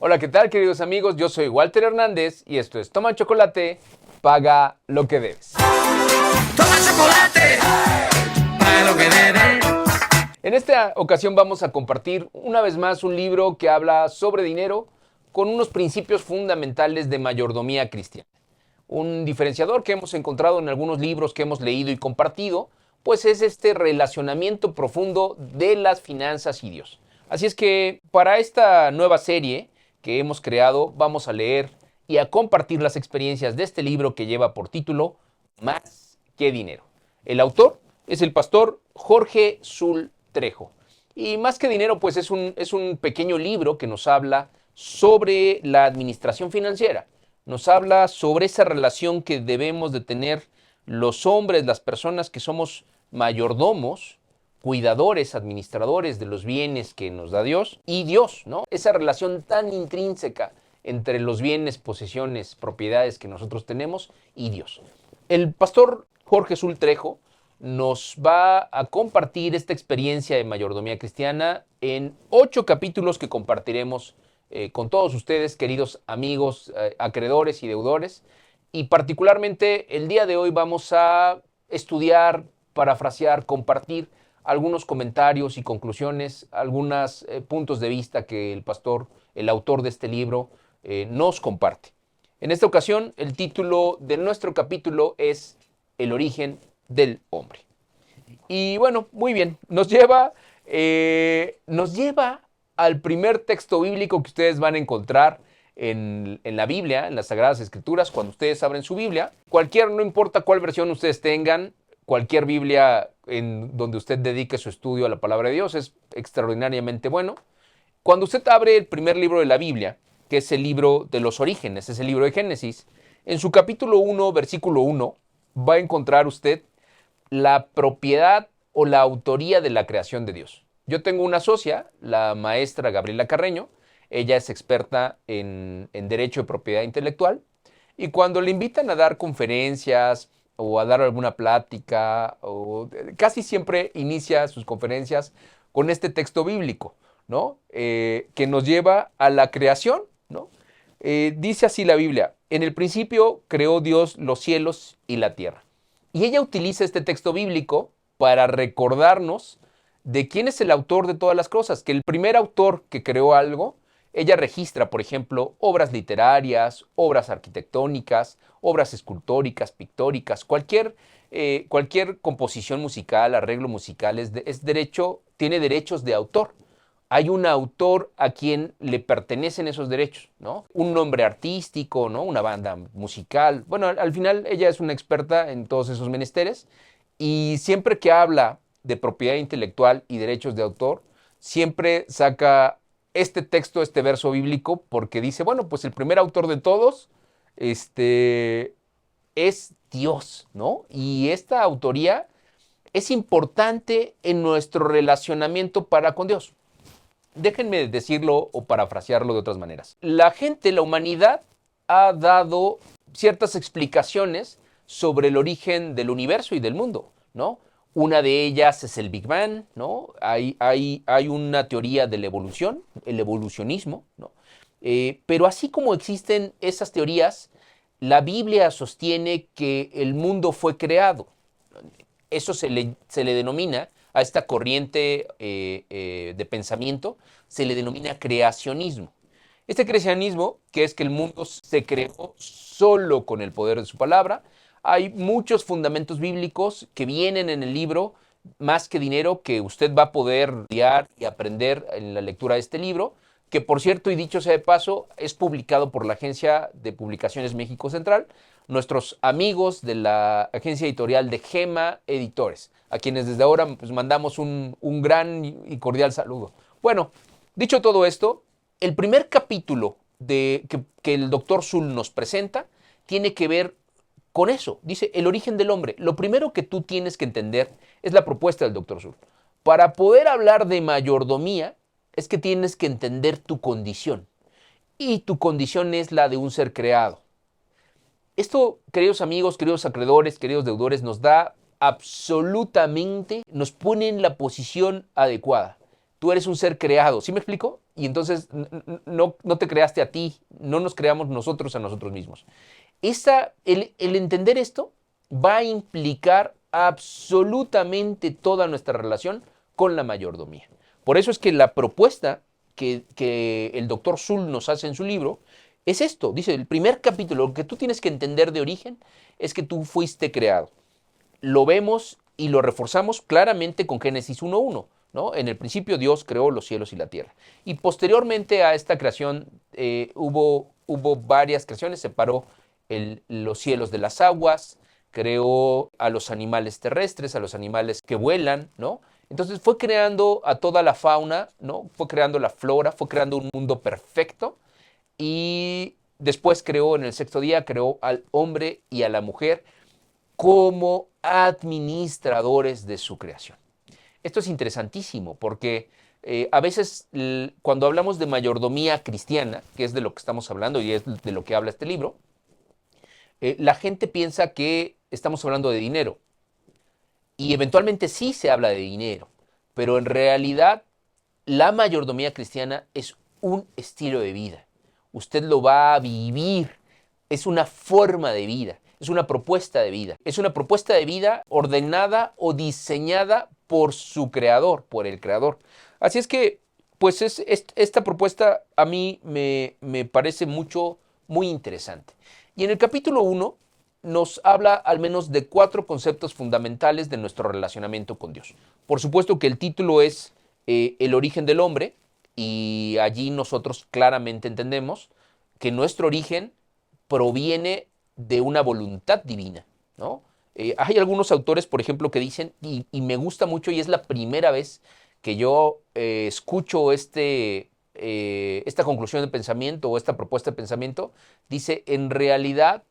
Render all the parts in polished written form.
Hola, ¿qué tal, queridos amigos? Yo soy Walter Hernández y esto es Toma Chocolate, paga lo que debes. Toma chocolate, paga lo que debe. En esta ocasión vamos a compartir una vez más un libro que habla sobre dinero con unos principios fundamentales de mayordomía cristiana. Un diferenciador que hemos encontrado en algunos libros que hemos leído y compartido, pues es este relacionamiento profundo de las finanzas y Dios. Así es que para esta nueva serie que hemos creado, vamos a leer y a compartir las experiencias de este libro que lleva por título Más que dinero. El autor es el pastor Jorge Sul Trejo. Y Más que dinero, pues es un pequeño libro que nos habla sobre la administración financiera. Nos habla sobre esa relación que debemos de tener los hombres, las personas que somos mayordomos, cuidadores, administradores de los bienes que nos da Dios y Dios, ¿no? Esa relación tan intrínseca entre los bienes, posesiones, propiedades que nosotros tenemos y Dios. El pastor Jorge Sul Trejo nos va a compartir esta experiencia de mayordomía cristiana en 8 capítulos que compartiremos con todos ustedes, queridos amigos, acreedores y deudores. Y particularmente el día de hoy vamos a estudiar, parafrasear, compartir algunos comentarios y conclusiones, algunos puntos de vista que el pastor, el autor de este libro, nos comparte. En esta ocasión, el título de nuestro capítulo es El origen del hombre. Y bueno, muy bien, nos lleva al primer texto bíblico que ustedes van a encontrar en la Biblia, en las Sagradas Escrituras, cuando ustedes abren su Biblia. No importa cuál versión ustedes tengan, cualquier Biblia en donde usted dedique su estudio a la palabra de Dios es extraordinariamente bueno. Cuando usted abre el primer libro de la Biblia, que es el libro de los orígenes, es el libro de Génesis, en su capítulo 1, versículo 1, va a encontrar usted la propiedad o la autoría de la creación de Dios. Yo tengo una socia, la maestra Gabriela Carreño. Ella es experta en derecho de propiedad intelectual, y cuando le invitan a dar conferencias o a dar alguna plática, casi siempre inicia sus conferencias con este texto bíblico, ¿no? Que nos lleva a la creación, ¿no? Dice así la Biblia: en el principio creó Dios los cielos y la tierra. Y ella utiliza este texto bíblico para recordarnos de quién es el autor de todas las cosas, que el primer autor que creó algo, ella registra, por ejemplo, obras literarias, obras arquitectónicas, obras escultóricas, pictóricas, cualquier composición musical, arreglo musical, tiene derechos de autor. Hay un autor a quien le pertenecen esos derechos, ¿no? Un nombre artístico, ¿no? Una banda musical. Bueno, al final ella es una experta en todos esos menesteres, y siempre que habla de propiedad intelectual y derechos de autor, siempre saca este texto, este verso bíblico, porque dice, bueno, pues el primer autor de todos, es Dios, ¿no? Y esta autoría es importante en nuestro relacionamiento para con Dios. Déjenme decirlo o parafrasearlo de otras maneras. La gente, la humanidad, ha dado ciertas explicaciones sobre el origen del universo y del mundo, ¿no? Una de ellas es el Big Bang, ¿no? Hay una teoría de la evolución, el evolucionismo, ¿no? Pero así como existen esas teorías, la Biblia sostiene que el mundo fue creado. Eso se le denomina a esta corriente de pensamiento, se le denomina creacionismo. Este creacionismo, que es que el mundo se creó solo con el poder de su palabra. Hay muchos fundamentos bíblicos que vienen en el libro Más que dinero, que usted va a poder estudiar y aprender en la lectura de este libro, que por cierto, y dicho sea de paso, es publicado por la Agencia de Publicaciones México Central, nuestros amigos de la agencia editorial de Gema Editores, a quienes desde ahora pues mandamos un gran y cordial saludo. Bueno, dicho todo esto, el primer capítulo que el doctor Sul nos presenta tiene que ver con eso. Dice, el origen del hombre. Lo primero que tú tienes que entender es la propuesta del doctor Sul. Para poder hablar de mayordomía, es que tienes que entender tu condición. Y tu condición es la de un ser creado. Esto, queridos amigos, queridos acreedores, queridos deudores, nos pone en la posición adecuada. Tú eres un ser creado, ¿sí me explico? Y entonces no te creaste a ti, no nos creamos nosotros a nosotros mismos. El entender esto va a implicar absolutamente toda nuestra relación con la mayordomía. Por eso es que la propuesta que el doctor Zull nos hace en su libro es esto. Dice, el primer capítulo, lo que tú tienes que entender de origen es que tú fuiste creado. Lo vemos y lo reforzamos claramente con Génesis 1.1. ¿No? En el principio Dios creó los cielos y la tierra. Y posteriormente a esta creación hubo varias creaciones, separó los cielos de las aguas, creó a los animales terrestres, a los animales que vuelan, ¿no? Entonces fue creando a toda la fauna, ¿no? Fue creando la flora, fue creando un mundo perfecto y después creó en el sexto día, creó al hombre y a la mujer como administradores de su creación. Esto es interesantísimo porque a veces cuando hablamos de mayordomía cristiana, que es de lo que estamos hablando y es de lo que habla este libro, la gente piensa que estamos hablando de dinero. Y eventualmente sí se habla de dinero, pero en realidad la mayordomía cristiana es un estilo de vida. Usted lo va a vivir, es una forma de vida, es una propuesta de vida. Es una propuesta de vida ordenada o diseñada por su creador, por el creador. Así es que, pues esta propuesta a mí me parece muy interesante. Y en el capítulo 1 nos habla al menos de 4 conceptos fundamentales de nuestro relacionamiento con Dios. Por supuesto que el título es El origen del hombre, y allí nosotros claramente entendemos que nuestro origen proviene de una voluntad divina, ¿no? Hay algunos autores, por ejemplo, que dicen, y me gusta mucho, y es la primera vez que yo escucho esta conclusión de pensamiento o esta propuesta de pensamiento, dice, en realidad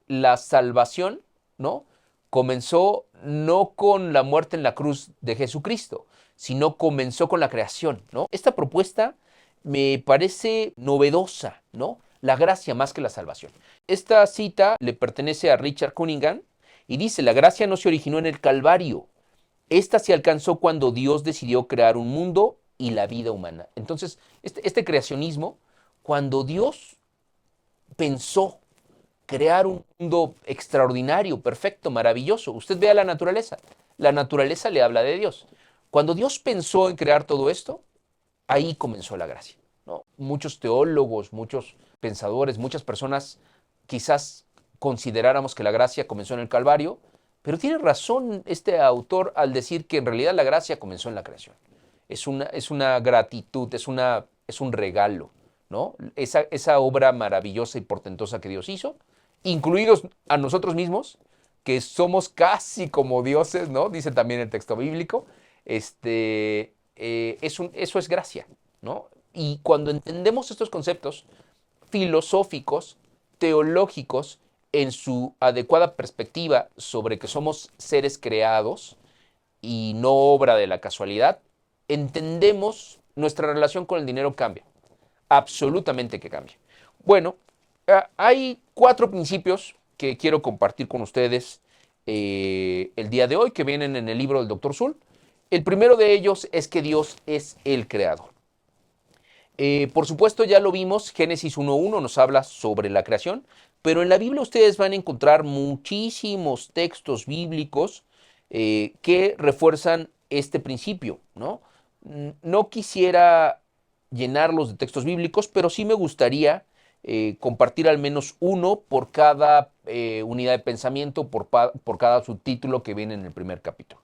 la salvación, ¿no? Comenzó no con la muerte en la cruz de Jesucristo, sino comenzó con la creación, ¿no? Esta propuesta me parece novedosa, ¿no? La gracia más que la salvación. Esta cita le pertenece a Richard Cunningham y dice, la gracia no se originó en el Calvario, esta se alcanzó cuando Dios decidió crear un mundo y la vida humana. Entonces, este creacionismo, cuando Dios pensó crear un mundo extraordinario, perfecto, maravilloso. Usted ve a la naturaleza le habla de Dios. Cuando Dios pensó en crear todo esto, ahí comenzó la gracia, ¿no? Muchos teólogos, muchos pensadores, muchas personas quizás consideráramos que la gracia comenzó en el Calvario, pero tiene razón este autor al decir que en realidad la gracia comenzó en la creación. Es una gratitud, es un regalo, ¿no? Esa obra maravillosa y portentosa que Dios hizo, incluidos a nosotros mismos, que somos casi como dioses, ¿no? Dice también el texto bíblico. Eso es gracia, ¿no? Y cuando entendemos estos conceptos filosóficos, teológicos, en su adecuada perspectiva sobre que somos seres creados y no obra de la casualidad, entendemos nuestra relación con el dinero cambia. Absolutamente que cambia. Bueno, hay 4 principios que quiero compartir con ustedes el día de hoy, que vienen en el libro del Dr. Zull. El primero de ellos es que Dios es el creador. Por supuesto, ya lo vimos, Génesis 1.1 nos habla sobre la creación, pero en la Biblia ustedes van a encontrar muchísimos textos bíblicos que refuerzan este principio, ¿no? No quisiera llenarlos de textos bíblicos, pero sí me gustaría compartir al menos uno por cada unidad de pensamiento, por cada subtítulo que viene en el primer capítulo.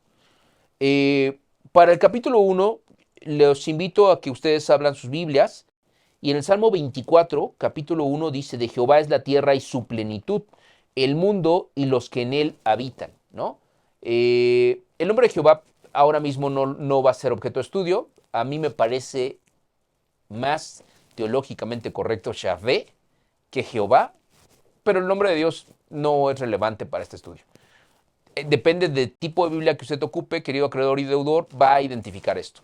Para el capítulo 1, les invito a que ustedes abran sus Biblias y en el Salmo 24, capítulo 1, dice, de Jehová es la tierra y su plenitud, el mundo y los que en él habitan, ¿no? El nombre de Jehová ahora mismo no va a ser objeto de estudio. A mí me parece más teológicamente correcto Yahvé que Jehová, pero el nombre de Dios no es relevante para este estudio. Depende del tipo de Biblia que usted ocupe, querido acreedor y deudor, va a identificar esto.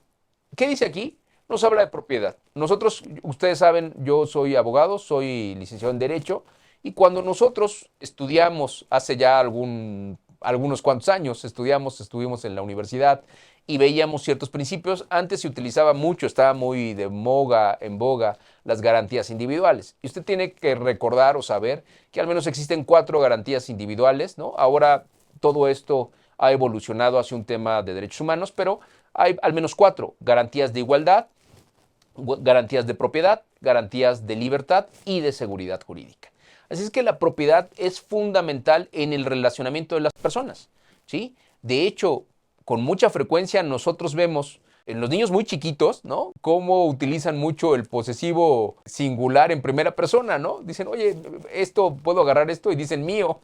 ¿Qué dice aquí? Nos habla de propiedad. Nosotros, ustedes saben, yo soy abogado, soy licenciado en Derecho, y cuando nosotros estudiamos hace ya algunos cuantos años, estuvimos en la universidad y veíamos ciertos principios. Antes se utilizaba mucho, estaba muy en boga las garantías individuales. Y usted tiene que recordar o saber que al menos existen 4 garantías individuales, ¿no? Ahora todo esto ha evolucionado hacia un tema de derechos humanos, pero hay al menos 4 garantías de igualdad, garantías de propiedad, garantías de libertad y de seguridad jurídica. Así es que la propiedad es fundamental en el relacionamiento de las personas, ¿sí? De hecho, con mucha frecuencia nosotros vemos en los niños muy chiquitos, ¿no? Cómo utilizan mucho el posesivo singular en primera persona, ¿no? Dicen, oye, puedo agarrar esto y dicen mío.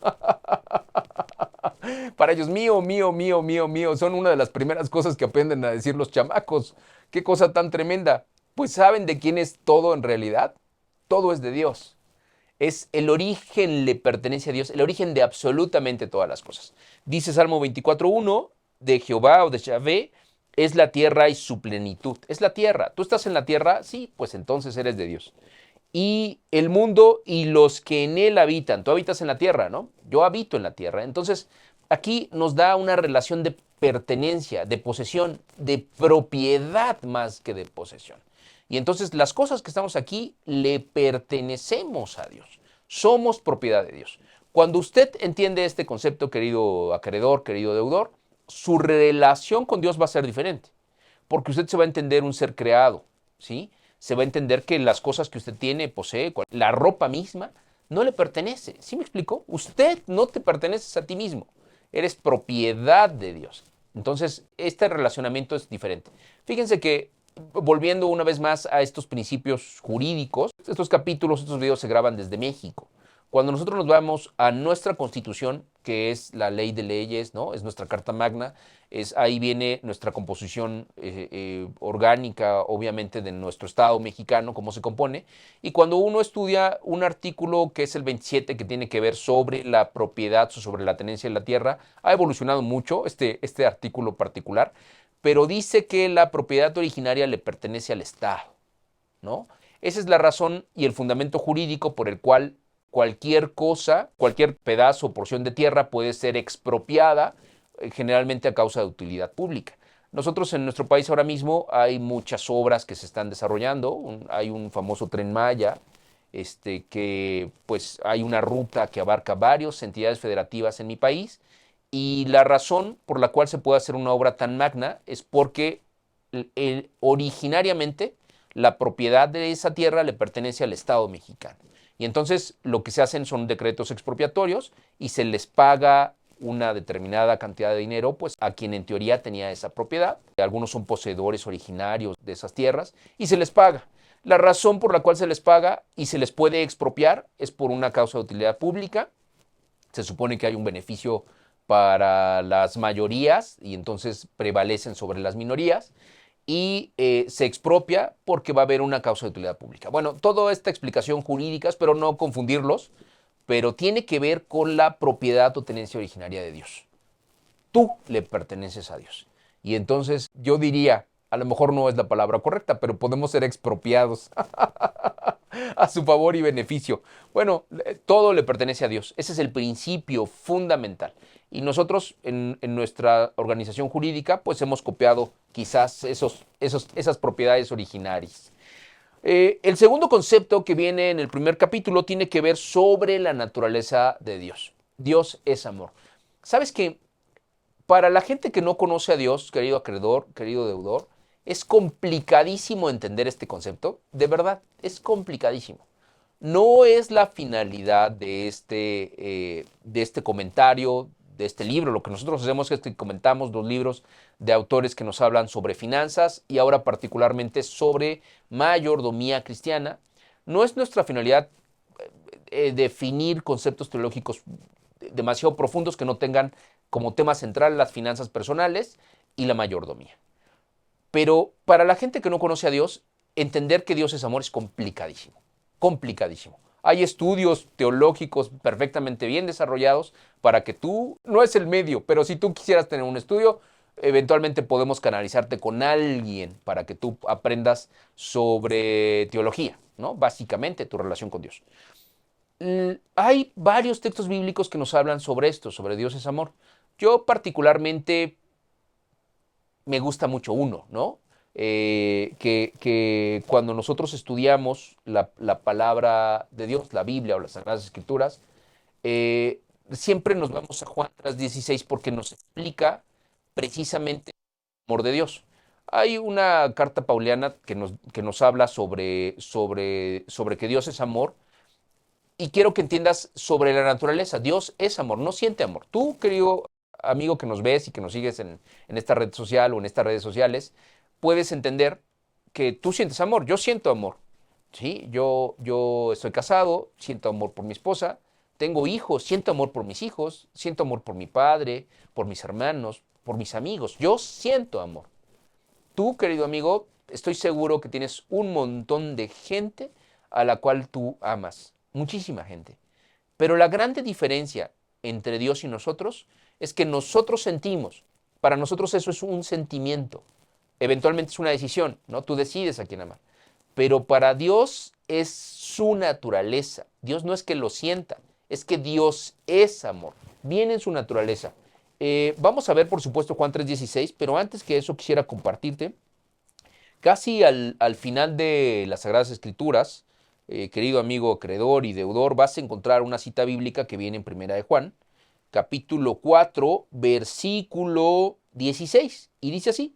Para ellos, mío, mío, mío, mío, mío. Son una de las primeras cosas que aprenden a decir los chamacos. Qué cosa tan tremenda. Pues ¿saben de quién es todo en realidad? Todo es de Dios. El origen le pertenece a Dios, el origen de absolutamente todas las cosas. Dice Salmo 24:1, de Jehová o de Yahvé es la tierra y su plenitud. Es la tierra. ¿Tú estás en la tierra? Sí, pues entonces eres de Dios. Y el mundo y los que en él habitan. Tú habitas en la tierra, ¿no? Yo habito en la tierra. Entonces, aquí nos da una relación de pertenencia, de posesión, de propiedad más que de posesión. Y entonces las cosas que estamos aquí le pertenecemos a Dios. Somos propiedad de Dios. Cuando usted entiende este concepto, querido acreedor, querido deudor, su relación con Dios va a ser diferente. Porque usted se va a entender un ser creado, ¿sí? Se va a entender que las cosas que usted tiene, posee, la ropa misma, no le pertenece. ¿Sí me explico? Usted no te perteneces a ti mismo. Eres propiedad de Dios. Entonces, este relacionamiento es diferente. Fíjense que, volviendo una vez más a estos principios jurídicos, estos capítulos, estos videos se graban desde México. Cuando nosotros nos vamos a nuestra Constitución, que es la ley de leyes, ¿no? Es nuestra Carta Magna, ahí viene nuestra composición orgánica, obviamente, de nuestro Estado mexicano, cómo se compone. Y cuando uno estudia un artículo que es el 27, que tiene que ver sobre la propiedad, sobre la tenencia de la tierra, ha evolucionado mucho este artículo particular, pero dice que la propiedad originaria le pertenece al Estado, ¿no? Esa es la razón y el fundamento jurídico por el cual cualquier cosa, cualquier pedazo o porción de tierra puede ser expropiada, generalmente a causa de utilidad pública. Nosotros en nuestro país ahora mismo hay muchas obras que se están desarrollando. Hay un famoso Tren Maya, que pues hay una ruta que abarca varias entidades federativas en mi país, y la razón por la cual se puede hacer una obra tan magna es porque originariamente la propiedad de esa tierra le pertenece al Estado mexicano. Y entonces lo que se hacen son decretos expropiatorios y se les paga una determinada cantidad de dinero pues a quien en teoría tenía esa propiedad. Algunos son poseedores originarios de esas tierras y se les paga. La razón por la cual se les paga y se les puede expropiar es por una causa de utilidad pública. Se supone que hay un beneficio para las mayorías y entonces prevalecen sobre las minorías. Y se expropia porque va a haber una causa de utilidad pública. Bueno, toda esta explicación jurídica, espero no confundirlos, pero tiene que ver con la propiedad o tenencia originaria de Dios. Tú le perteneces a Dios. Y entonces yo diría, a lo mejor no es la palabra correcta, pero podemos ser expropiados a su favor y beneficio. Bueno, todo le pertenece a Dios. Ese es el principio fundamental. Y nosotros en nuestra organización jurídica pues hemos copiado quizás esas propiedades originarias. El segundo concepto que viene en el primer capítulo tiene que ver sobre la naturaleza de Dios. Dios es amor. ¿Sabes qué? Para la gente que no conoce a Dios, querido acreedor, querido deudor, es complicadísimo entender este concepto. De verdad, es complicadísimo. No es la finalidad de este comentario, de este libro. Lo que nosotros hacemos es que comentamos 2 libros de autores que nos hablan sobre finanzas y ahora particularmente sobre mayordomía cristiana. No es nuestra finalidad definir conceptos teológicos demasiado profundos que no tengan como tema central las finanzas personales y la mayordomía. Pero para la gente que no conoce a Dios, entender que Dios es amor es complicadísimo, complicadísimo. Hay estudios teológicos perfectamente bien desarrollados para que tú, no es el medio, pero si tú quisieras tener un estudio, eventualmente podemos canalizarte con alguien para que tú aprendas sobre teología, ¿no? Básicamente tu relación con Dios. Hay varios textos bíblicos que nos hablan sobre esto, sobre Dios es amor. Yo particularmente me gusta mucho uno, ¿no? Que cuando nosotros estudiamos la palabra de Dios, la Biblia o las Sagradas Escrituras, eh, siempre nos vamos a Juan 3:16 porque nos explica precisamente el amor de Dios. Hay una carta pauliana que nos habla sobre que Dios es amor y quiero que entiendas sobre la naturaleza. Dios es amor, no siente amor. Tú, querido amigo que nos ves y que nos sigues en esta red social o en estas redes sociales, puedes entender que tú sientes amor. Yo siento amor. ¿Sí? Yo estoy casado, siento amor por mi esposa, tengo hijos, siento amor por mis hijos, siento amor por mi padre, por mis hermanos, por mis amigos. Yo siento amor. Tú, querido amigo, estoy seguro que tienes un montón de gente a la cual tú amas. Muchísima gente. Pero la grande diferencia entre Dios y nosotros es que nosotros sentimos. Para nosotros eso es un sentimiento. Eventualmente es una decisión, ¿no? Tú decides a quién amar. Pero para Dios es su naturaleza. Dios no es que lo sienta, es que Dios es amor. Viene en su naturaleza. Vamos a ver, por supuesto, Juan 3:16, pero antes que eso quisiera compartirte, casi al final de las Sagradas Escrituras, querido amigo creedor y deudor, vas a encontrar una cita bíblica que viene en Primera de Juan, capítulo 4, versículo 16, y dice así: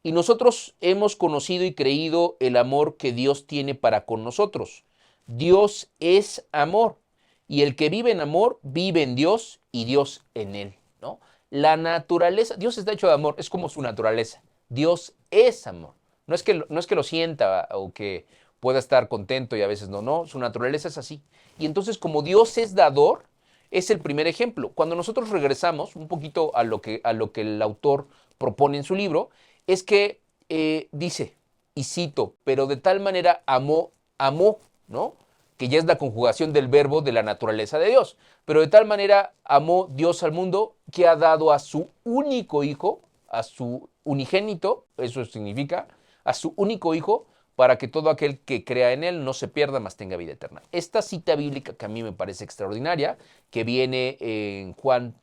y nosotros hemos conocido y creído el amor que Dios tiene para con nosotros. Dios es amor, y el que vive en amor vive en Dios y Dios en él, ¿no? La naturaleza, Dios está hecho de amor, es como su naturaleza. Dios es amor. No es que lo sienta o que pueda estar contento y a veces no, no, su naturaleza es así. Y entonces, como Dios es dador, es el primer ejemplo. Cuando nosotros regresamos un poquito a lo que el autor propone en su libro, es que dice, y cito, pero de tal manera amó, ¿no? Que ya es la conjugación del verbo de la naturaleza de Dios. Pero de tal manera amó Dios al mundo que ha dado a su único hijo, a su unigénito, eso significa, a su único hijo, para que todo aquel que crea en él no se pierda, mas tenga vida eterna. Esta cita bíblica que a mí me parece extraordinaria, que viene en Juan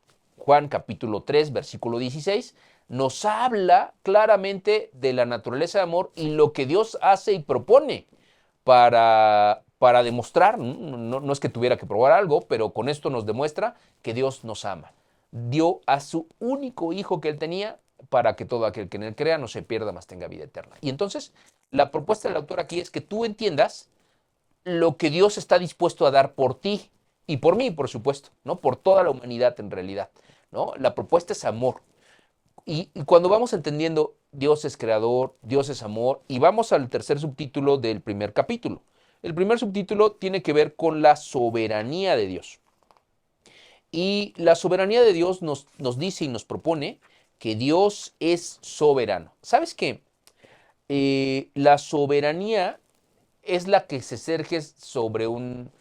capítulo 3, versículo 16, nos habla claramente de la naturaleza de amor y lo que Dios hace y propone para demostrar, no es que tuviera que probar algo, pero con esto nos demuestra que Dios nos ama. Dio a su único hijo que él tenía para que todo aquel que en él crea no se pierda, mas tenga vida eterna. Y entonces, la propuesta del autor aquí es que tú entiendas lo que Dios está dispuesto a dar por ti y por mí, por supuesto, ¿no? Por toda la humanidad en realidad, ¿no? La propuesta es amor. Y cuando vamos entendiendo Dios es creador, Dios es amor, y vamos al tercer subtítulo del primer capítulo. El primer subtítulo tiene que ver con la soberanía de Dios. Y la soberanía de Dios nos dice y nos propone que Dios es soberano. ¿Sabes qué? La soberanía es la que se ejerce sobre un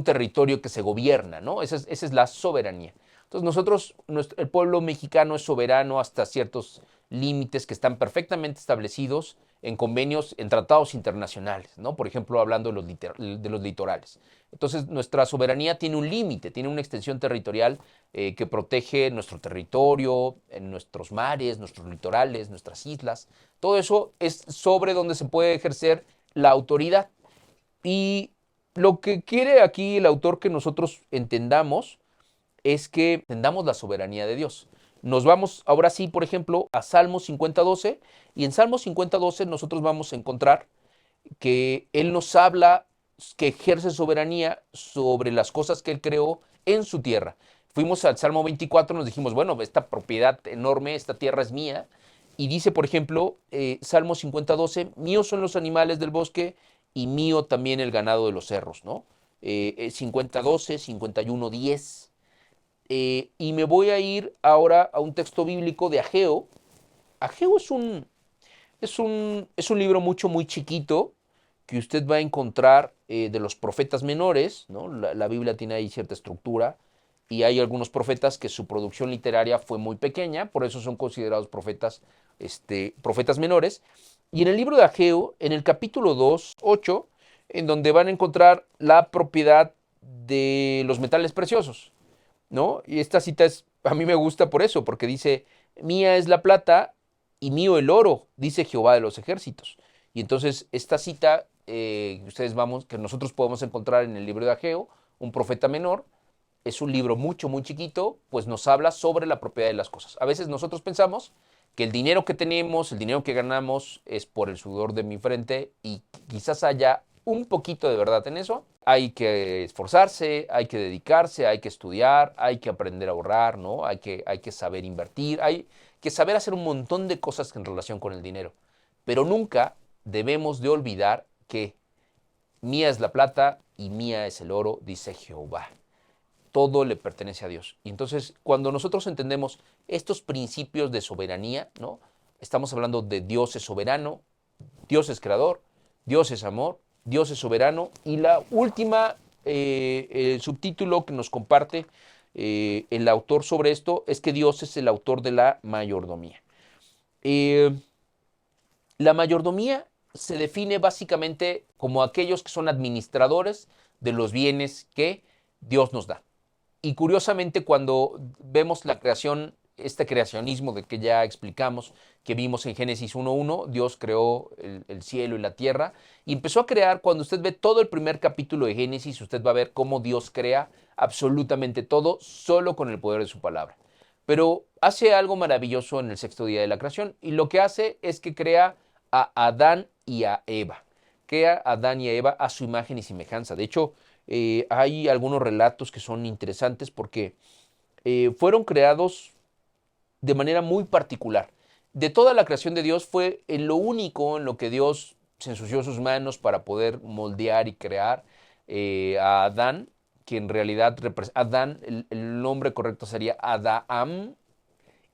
territorio que se gobierna, ¿no? Esa es la soberanía. Entonces el pueblo mexicano es soberano hasta ciertos límites que están perfectamente establecidos en convenios, en tratados internacionales, ¿no? Por ejemplo, hablando de los litorales. Entonces, nuestra soberanía tiene un límite, tiene una extensión territorial que protege nuestro territorio, en nuestros mares, nuestros litorales, nuestras islas. Todo eso es sobre donde se puede ejercer la autoridad. Y lo que quiere aquí el autor que nosotros entendamos es que entendamos la soberanía de Dios. Nos vamos ahora sí, por ejemplo, a Salmos 50:12, y en Salmos 50:12 nosotros vamos a encontrar que Él nos habla que ejerce soberanía sobre las cosas que Él creó en su tierra. Fuimos al Salmo 24, nos dijimos, bueno, esta propiedad enorme, esta tierra es mía, y dice, por ejemplo, Salmo 50:12, míos son los animales del bosque y mío también el ganado de los cerros, ¿no? 50:12, 51:10. Y me voy a ir ahora a un texto bíblico de Ageo. Ageo es un libro muy chiquito que usted va a encontrar de los profetas menores, ¿no? La Biblia tiene ahí cierta estructura y hay algunos profetas que su producción literaria fue muy pequeña, por eso son considerados profetas menores. Y en el libro de Ageo, en el capítulo 2, 8, en donde van a encontrar la propiedad de los metales preciosos, ¿no? Y esta cita a mí me gusta por eso, porque dice, mía es la plata y mío el oro, dice Jehová de los ejércitos. Y entonces esta cita que nosotros podemos encontrar en el libro de Ageo, un profeta menor, es un libro muy chiquito, pues nos habla sobre la propiedad de las cosas. A veces nosotros pensamos que el dinero que tenemos, el dinero que ganamos es por el sudor de mi frente y quizás haya un poquito de verdad en eso. Hay que esforzarse, hay que dedicarse, hay que estudiar, hay que aprender a ahorrar, ¿no? Hay que saber invertir, hay que saber hacer un montón de cosas en relación con el dinero. Pero nunca debemos de olvidar que mía es la plata y mía es el oro, dice Jehová. Todo le pertenece a Dios. Y entonces, cuando nosotros entendemos estos principios de soberanía, ¿no? Estamos hablando de Dios es soberano, Dios es creador, Dios es amor, Dios es soberano. Y la última subtítulo que nos comparte el autor sobre esto es que Dios es el autor de la mayordomía. La mayordomía se define básicamente como aquellos que son administradores de los bienes que Dios nos da. Y curiosamente, cuando vemos la creación, este creacionismo de que ya explicamos, que vimos en Génesis 1.1, Dios creó el cielo y la tierra y empezó a crear. Cuando usted ve todo el primer capítulo de Génesis, usted va a ver cómo Dios crea absolutamente todo solo con el poder de su palabra. Pero hace algo maravilloso en el sexto día de la creación y lo que hace es que crea a Adán y a Eva. Crea a Adán y a Eva a su imagen y semejanza. De hecho, hay algunos relatos que son interesantes porque fueron creados de manera muy particular. De toda la creación de Dios fue en lo único en lo que Dios se ensució sus manos para poder moldear y crear a Adán, que en realidad Adán, el nombre correcto sería Adam,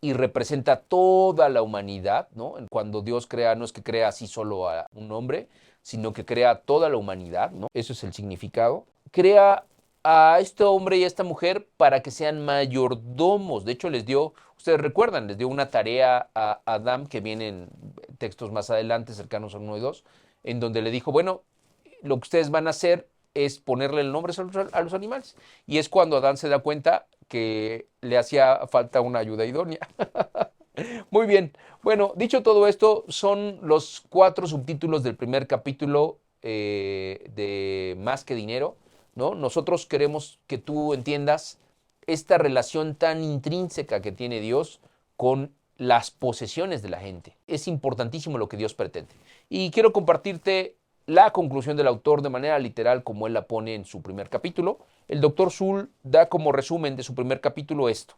y representa toda la humanidad, ¿no? Cuando Dios crea, no es que crea así solo a un hombre, sino que crea toda la humanidad, ¿no? Eso es el significado. Crea a este hombre y a esta mujer para que sean mayordomos. De hecho, ustedes recuerdan, les dio una tarea a Adán, que viene en textos más adelante, cercanos a 1 y 2, en donde le dijo, bueno, lo que ustedes van a hacer es ponerle el nombre a los animales. Y es cuando Adán se da cuenta que le hacía falta una ayuda idónea. Muy bien. Bueno, dicho todo esto, son los 4 subtítulos del primer capítulo de Más que Dinero, ¿no? Nosotros queremos que tú entiendas esta relación tan intrínseca que tiene Dios con las posesiones de la gente. Es importantísimo lo que Dios pretende. Y quiero compartirte la conclusión del autor de manera literal como él la pone en su primer capítulo. El doctor Zuhl da como resumen de su primer capítulo esto.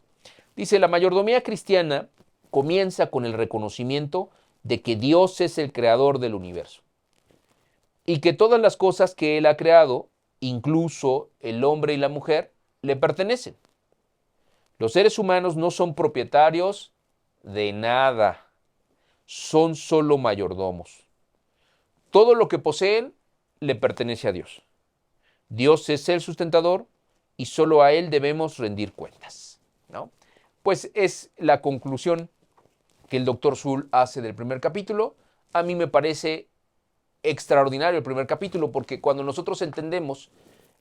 Dice, la mayordomía cristiana comienza con el reconocimiento de que Dios es el creador del universo y que todas las cosas que Él ha creado, incluso el hombre y la mujer, le pertenecen. Los seres humanos no son propietarios de nada, son solo mayordomos. Todo lo que poseen le pertenece a Dios. Dios es el sustentador y solo a Él debemos rendir cuentas, ¿no? Pues es la conclusión que el doctor Zuhl hace del primer capítulo. A mí me parece extraordinario el primer capítulo porque cuando nosotros entendemos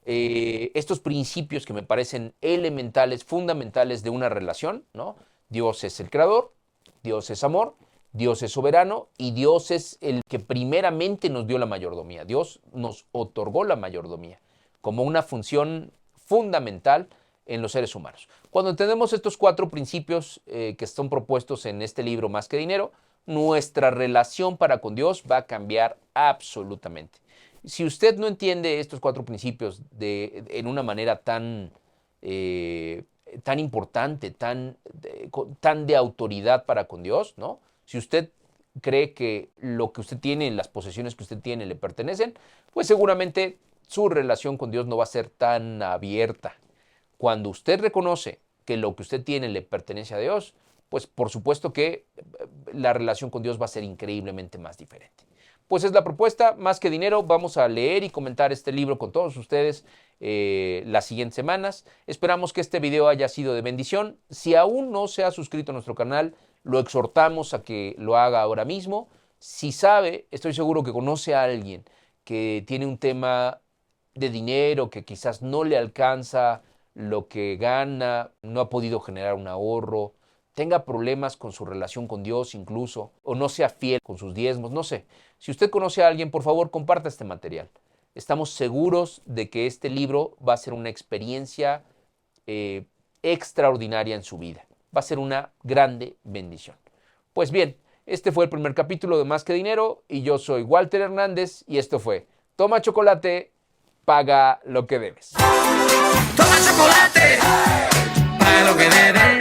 estos principios que me parecen elementales, fundamentales de una relación, ¿no? Dios es el creador, Dios es amor, Dios es soberano y Dios es el que primeramente nos dio la mayordomía. Dios nos otorgó la mayordomía como una función fundamental en los seres humanos. Cuando entendemos estos 4 principios que están propuestos en este libro Más que Dinero, nuestra relación para con Dios va a cambiar absolutamente. Si usted no entiende estos 4 principios en una manera tan importante, tan de autoridad para con Dios, ¿no? Si usted cree que lo que usted tiene, las posesiones que usted tiene le pertenecen, pues seguramente su relación con Dios no va a ser tan abierta. Cuando usted reconoce que lo que usted tiene le pertenece a Dios, pues por supuesto que la relación con Dios va a ser increíblemente más diferente. Pues es la propuesta, Más que Dinero. Vamos a leer y comentar este libro con todos ustedes las siguientes semanas. Esperamos que este video haya sido de bendición. Si aún no se ha suscrito a nuestro canal, lo exhortamos a que lo haga ahora mismo. Si sabe, estoy seguro que conoce a alguien que tiene un tema de dinero, que quizás no le alcanza lo que gana, no ha podido generar un ahorro, tenga problemas con su relación con Dios incluso, o no sea fiel con sus diezmos, no sé. Si usted conoce a alguien, por favor, comparta este material. Estamos seguros de que este libro va a ser una experiencia extraordinaria en su vida. Va a ser una grande bendición. Pues bien, este fue el primer capítulo de Más que Dinero y yo soy Walter Hernández y esto fue Toma Chocolate, paga lo que debes. Toma chocolate, paga lo que debes.